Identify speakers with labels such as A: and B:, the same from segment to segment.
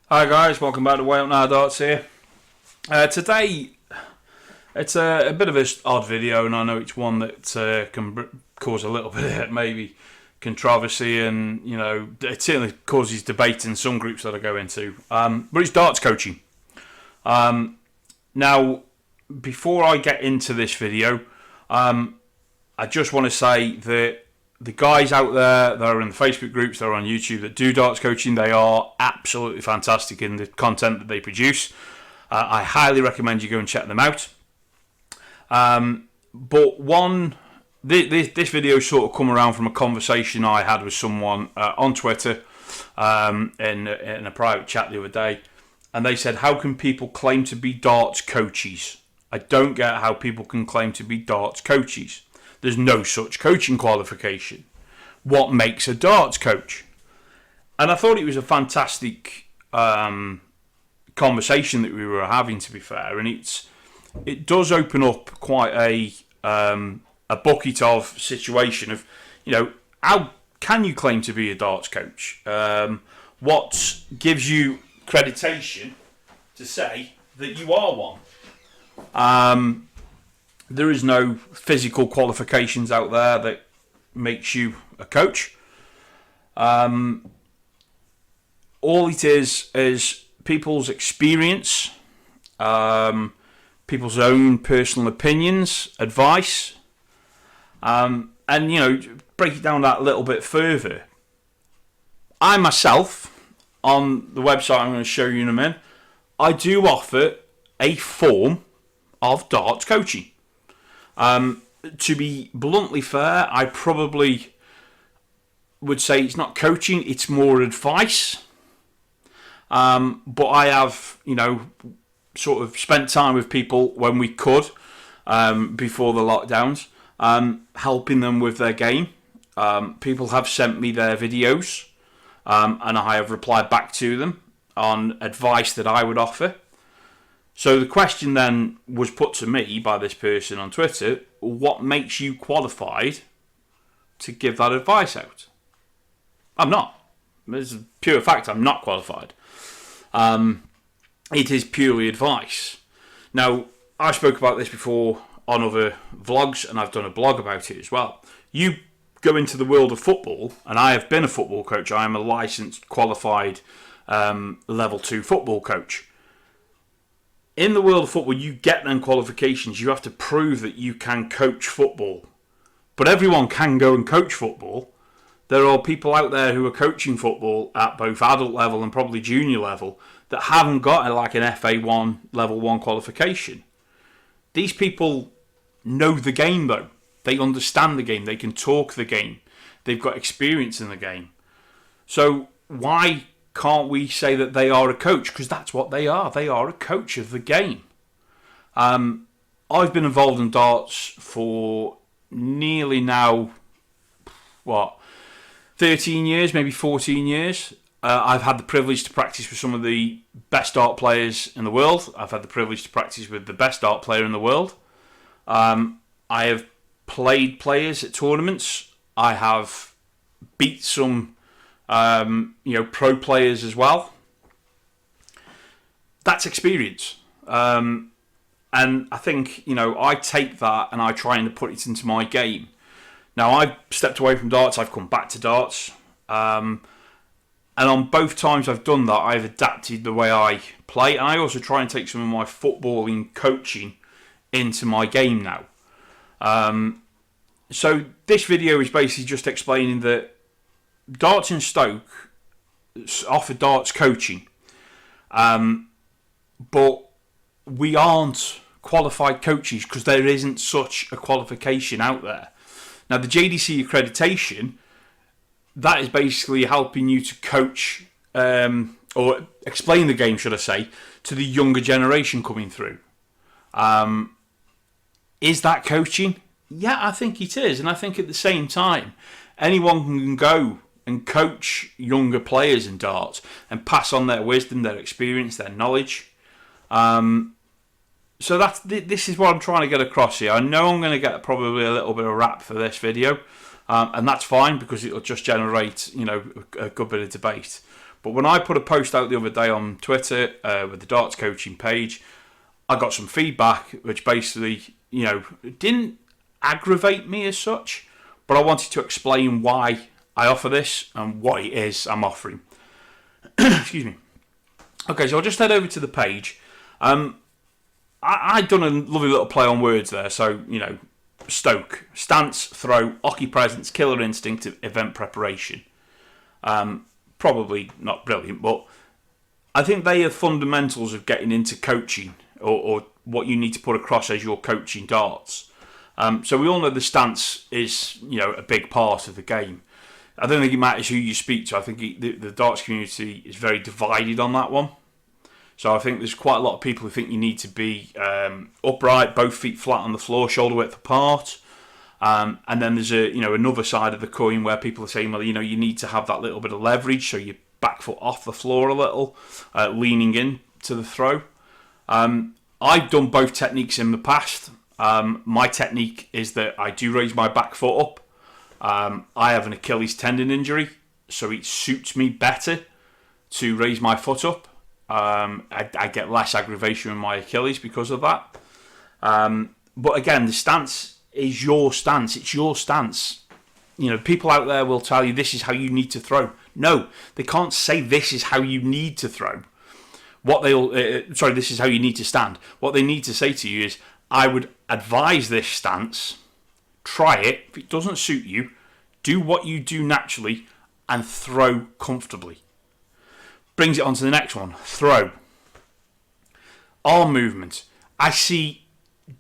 A: Hi guys, welcome back to Wayupna Darts here. Today, it's a bit of an odd video, and I know it's one that can cause a little bit of maybe controversy, and it certainly causes debate in some groups that I go into. But it's darts coaching. Now, before I get into this video, I just want to say that the guys out there that are in the Facebook groups, that are on YouTube, that do darts coaching, they are absolutely fantastic in the content that they produce. I highly recommend you go and check them out. But this video sort of come around from a conversation I had with someone on Twitter in a private chat the other day, and they said, how can people claim to be darts coaches? I don't get how people can claim to be darts coaches. There's no such coaching qualification. What makes a darts coach? And I thought it was a fantastic conversation that we were having, to be fair, and it does open up quite a bucket of situation of, how can you claim to be a darts coach? What gives you accreditation to say that you are one? There is no physical qualifications out there that makes you a coach. All it is people's experience, people's own personal opinions, advice, and break it down that little bit further. I myself, on the website I'm going to show you in a minute, I do offer a form of darts coaching. To be bluntly fair, I probably would say it's not coaching, it's more advice. But I have, sort of spent time with people when we could, before the lockdowns, helping them with their game. People have sent me their videos, and I have replied back to them on advice that I would offer. So the question then was put to me by this person on Twitter: what makes you qualified to give that advice out? I'm not. It's a pure fact, I'm not qualified. It is purely advice. Now, I spoke about this before on other vlogs, and I've done a blog about it as well. You go into the world of football, and I have been a football coach. I am a licensed, qualified level 2 football coach. In the world of football, you get them qualifications. You have to prove that you can coach football. But everyone can go and coach football. There are people out there who are coaching football at both adult level and probably junior level that haven't got an FA1 level 1 qualification. These people know the game though. They understand the game. They can talk the game. They've got experience in the game. So why can't we say that they are a coach? Because that's what they are. They are a coach of the game. I've been involved in darts for nearly now, 13 years, maybe 14 years. I've had the privilege to practice with some of the best dart players in the world. I've had the privilege to practice with the best dart player in the world. I have played players at tournaments. I have beat some pro players as well. That's experience. And I think, I take that and I try and put it into my game. Now, I've stepped away from darts, I've come back to darts. And on both times I've done that, I've adapted the way I play. And I also try and take some of my footballing coaching into my game now. So this video is basically just explaining that Darts in Stoke offer darts coaching, but we aren't qualified coaches because there isn't such a qualification out there. Now, the JDC accreditation, that is basically helping you to coach, or explain the game, should I say, to the younger generation coming through. Is that coaching? Yeah, I think it is, and I think at the same time, anyone can go and coach younger players in darts and pass on their wisdom, their experience, their knowledge. So this is what I'm trying to get across here. I know I'm going to get probably a little bit of rap for this video, and that's fine because it'll just generate a good bit of debate. But when I put a post out the other day on Twitter with the darts coaching page, I got some feedback which basically, didn't aggravate me as such, but I wanted to explain why I offer this and what it is I'm offering. Excuse me. Okay, so I'll just head over to the page. I've done a lovely little play on words there. So, Stoke, stance, throw, hockey presence, killer instinct, event preparation. Probably not brilliant, but I think they are fundamentals of getting into coaching or what you need to put across as you're coaching darts. So we all know the stance is, a big part of the game. I don't think it matters who you speak to. I think the darts community is very divided on that one. So I think there's quite a lot of people who think you need to be upright, both feet flat on the floor, shoulder width apart. And then there's another side of the coin where people are saying, well, you need to have that little bit of leverage, so your back foot off the floor a little, leaning in to the throw. I've done both techniques in the past. My technique is that I do raise my back foot up. I have an Achilles tendon injury, so it suits me better to raise my foot up. I get less aggravation in my Achilles because of that. But again, the stance is your stance. It's your stance. People out there will tell you this is how you need to throw. No, they can't say this is how you need to throw. This is how you need to stand. What they need to say to you is, I would advise this stance. Try it. If it doesn't suit you, do what you do naturally and throw comfortably. Brings it on to the next one. Throw. Arm movement. I see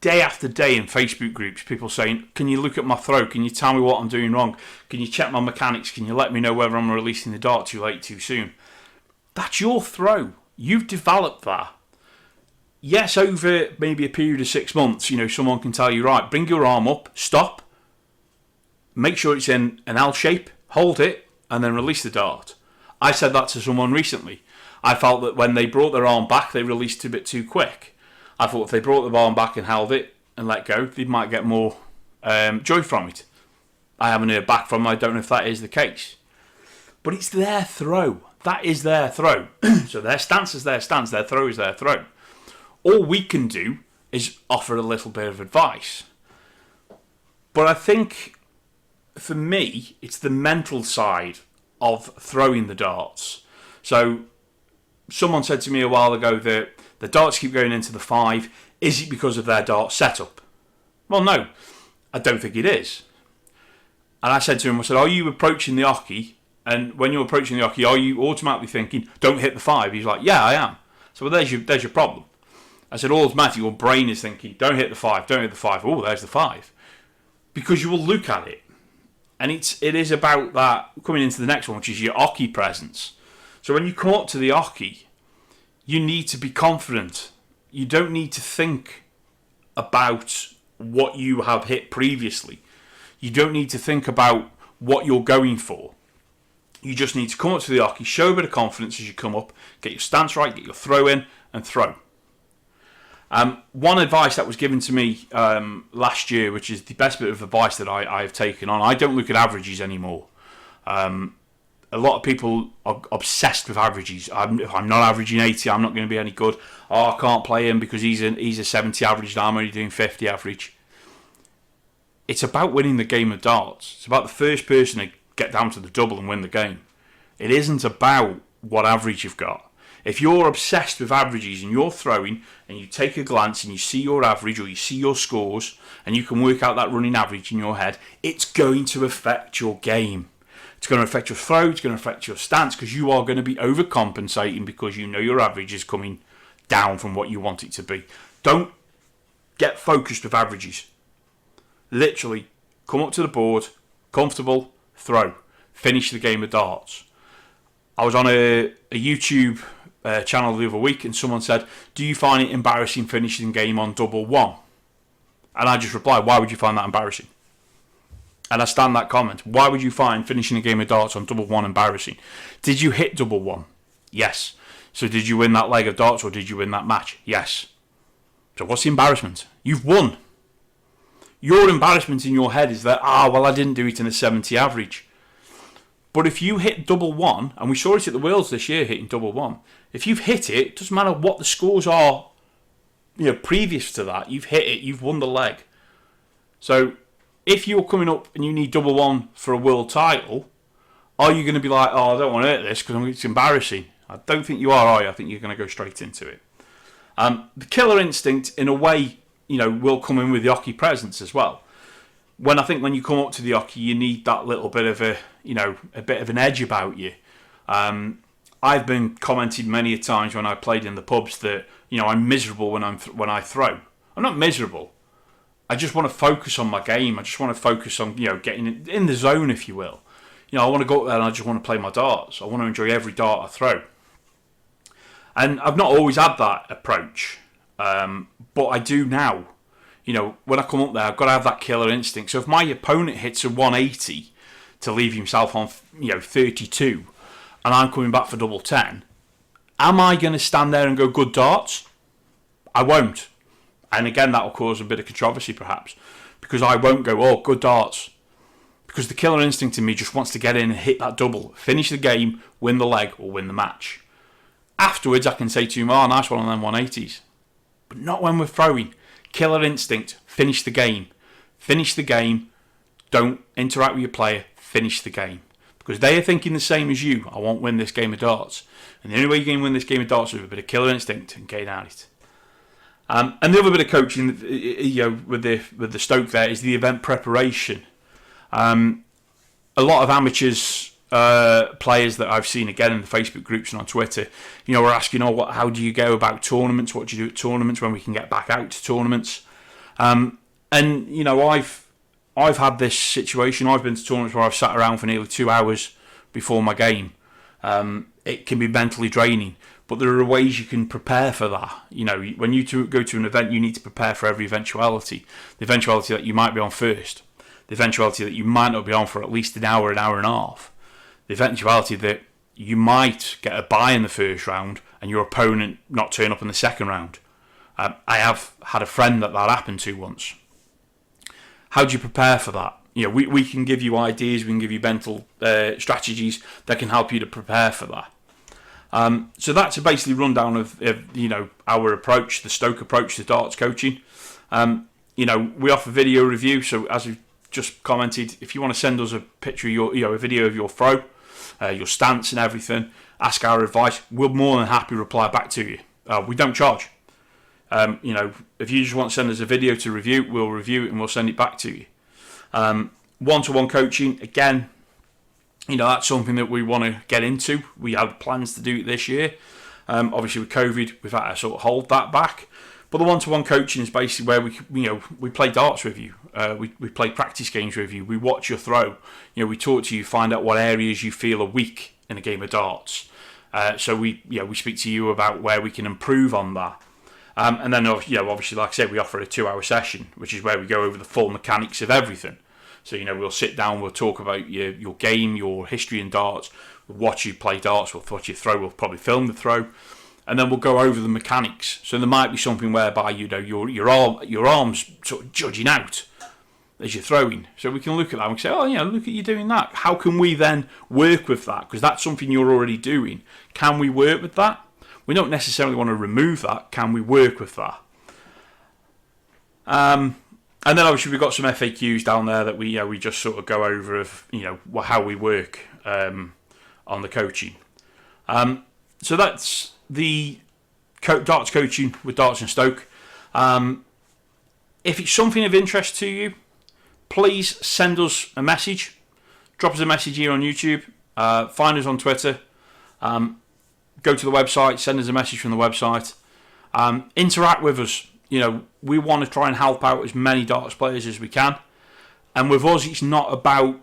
A: day after day in Facebook groups people saying, can you look at my throw? Can you tell me what I'm doing wrong? Can you check my mechanics? Can you let me know whether I'm releasing the dart too late, too soon? That's your throw. You've developed that. Yes, over maybe a period of 6 months, someone can tell you, right, bring your arm up, stop, make sure it's in an L shape, hold it, and then release the dart. I said that to someone recently. I felt that when they brought their arm back, they released it a bit too quick. I thought if they brought the arm back and held it and let go, they might get more joy from it. I haven't heard back from them. I don't know if that is the case. But it's their throw. That is their throw. So their stance is their stance. Their throw is their throw. All we can do is offer a little bit of advice. But I think, for me, it's the mental side of throwing the darts. So someone said to me a while ago that the darts keep going into the 5. Is it because of their dart setup? Well, no, I don't think it is. And I said to him, are you approaching the hockey? And when you're approaching the hockey, are you automatically thinking, don't hit the 5? He's like, yeah, I am. So there's your problem. I said, automatically your brain is thinking, don't hit the 5, don't hit the 5. Oh, there's the 5. Because you will look at it. And it is about that coming into the next one, which is your hockey presence. So when you come up to the hockey, you need to be confident. You don't need to think about what you have hit previously. You don't need to think about what you're going for. You just need to come up to the hockey, show a bit of confidence as you come up, get your stance right, get your throw in, and throw. One advice that was given to me last year, which is the best bit of advice that I have taken on, I don't look at averages anymore. A lot of people are obsessed with averages. If I'm not averaging 80, I'm not going to be any good. Oh, I can't play him because he's a 70 average and I'm only doing 50 average. It's about winning the game of darts. It's about the first person to get down to the double and win the game. It isn't about what average you've got. If you're obsessed with averages and you're throwing and you take a glance and you see your average or you see your scores and you can work out that running average in your head, it's going to affect your game. It's going to affect your throw, it's going to affect your stance because you are going to be overcompensating because you know your average is coming down from what you want it to be. Don't get focused with averages. Literally, come up to the board, comfortable, throw. Finish the game of darts. I was on a YouTube channel the other week and someone said, do you find it embarrassing finishing the game on double one? And I just replied, why would you find that embarrassing? And I stand that comment. Why would you find finishing a game of darts on double one embarrassing? Did you hit double one? Yes. So did you win that leg of darts or did you win that match? Yes. So what's the embarrassment? You've won. Your embarrassment in your head is that, well, I didn't do it in a 70 average. But if you hit double one, and we saw it at the Worlds this year hitting double one, if you've hit it, it doesn't matter what the scores are, previous to that, you've hit it, you've won the leg. So if you're coming up and you need double one for a world title, are you going to be like, oh, I don't want to hit this because it's embarrassing? I don't think you are you? I think you're going to go straight into it. The killer instinct, in a way, will come in with the hockey presence as well. When you come up to the hockey, you need that little bit of a bit of an edge about you. I've been commented many a times when I played in the pubs that I'm miserable when I throw. I'm not miserable. I just want to focus on my game. I just want to focus on getting in the zone, if you will. I want to go up there and I just want to play my darts. I want to enjoy every dart I throw. And I've not always had that approach, but I do now. When I come up there, I've got to have that killer instinct. So if my opponent hits a 180 to leave himself on 32, and I'm coming back for double 10, am I going to stand there and go good darts? I won't. And again, that will cause a bit of controversy perhaps, because I won't go, oh, good darts. Because the killer instinct in me just wants to get in and hit that double, finish the game, win the leg, or win the match. Afterwards, I can say to him, oh, nice one on them 180s. But not when we're throwing. Killer instinct, finish the game. Finish the game, don't interact with your player, finish the game. Because they are thinking the same as you, I won't win this game of darts. And the only way you can win this game of darts is with a bit of killer instinct and getting at it. And the other bit of coaching, with the Stoke there, is the event preparation. A lot of amateurs, players that I've seen again in the Facebook groups and on Twitter, are asking, how do you go about tournaments? What do you do at tournaments when we can get back out to tournaments? And I've had this situation. I've been to tournaments where I've sat around for nearly 2 hours before my game. It can be mentally draining. But there are ways you can prepare for that. When you go to an event, you need to prepare for every eventuality. The eventuality that you might be on first. The eventuality that you might not be on for at least an hour and a half. The eventuality that you might get a bye in the first round and your opponent not turn up in the second round. I have had a friend that happened to once. How do you prepare for that? We can give you ideas, we can give you mental strategies that can help you to prepare for that. So that's a basically rundown of our approach, the Stoke approach to darts coaching. We offer video review, so as we've just commented, if you want to send us a picture of a video of your throw, your stance and everything, ask our advice, we're more than happy to reply back to you. We don't charge. If you just want to send us a video to review, we'll review it and we'll send it back to you. One-to-one coaching, again, that's something that we want to get into. We have plans to do it this year. Obviously, with COVID, we've had to sort of hold that back. But the one-to-one coaching is basically where we play darts with you. We play practice games with you. We watch your throw. We talk to you, find out what areas you feel are weak in a game of darts. So we speak to you about where we can improve on that. And then obviously, like I said, we offer a 2-hour session, which is where we go over the full mechanics of everything. So, we'll sit down, we'll talk about your game, your history in darts, we'll watch you play darts, we'll watch you throw, we'll probably film the throw, and then we'll go over the mechanics. So there might be something whereby, your arm's sort of judging out as you're throwing. So we can look at that and say, look at you doing that. How can we then work with that? Because that's something you're already doing. Can we work with that? We don't necessarily want to remove that. Can we work with that? And then obviously we've got some FAQs down there that we just sort of go over of how we work on the coaching. So that's the darts coaching with Darts and Stoke. If it's something of interest to you, please send us a message. Drop us a message here on YouTube. Find us on Twitter. Go to the website. Send us a message from the website. Interact with us. We want to try and help out as many darts players as we can. And with us, it's not about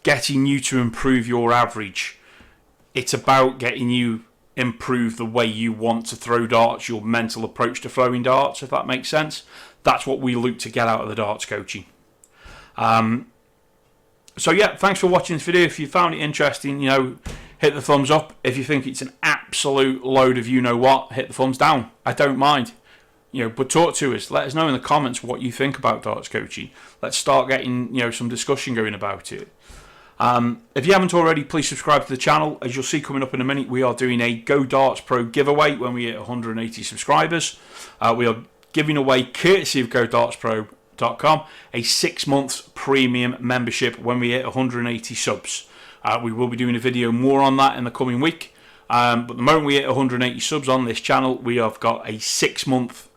A: getting you to improve your average. It's about getting you improve the way you want to throw darts, your mental approach to throwing darts, if that makes sense. That's what we look to get out of the darts coaching. So yeah, thanks for watching this video. If you found it interesting, hit the thumbs up. If you think it's an absolute load of you-know-what, hit the thumbs down. I don't mind. But talk to us. Let us know in the comments what you think about darts coaching. Let's start getting, some discussion going about it. If you haven't already, please subscribe to the channel. As you'll see coming up in a minute, we are doing a Go Darts Pro giveaway when we hit 180 subscribers. We are giving away, courtesy of GoDartsPro.com, a 6-month premium membership when we hit 180 subs. We will be doing a video more on that in the coming week. But the moment we hit 180 subs on this channel, we have got a 6-month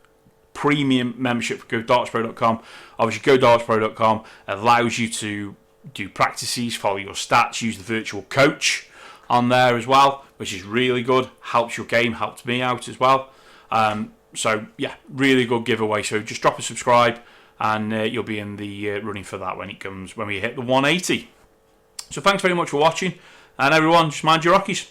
A: premium membership for GoDartsPro.com. Obviously, GoDartsPro.com allows you to do practices, follow your stats, use the virtual coach on there as well, which is really good. Helps your game, helps me out as well. So yeah, really good giveaway. So just drop a subscribe, and you'll be in the running for that when we hit the 180. So thanks very much for watching, and everyone, just mind your Rockies.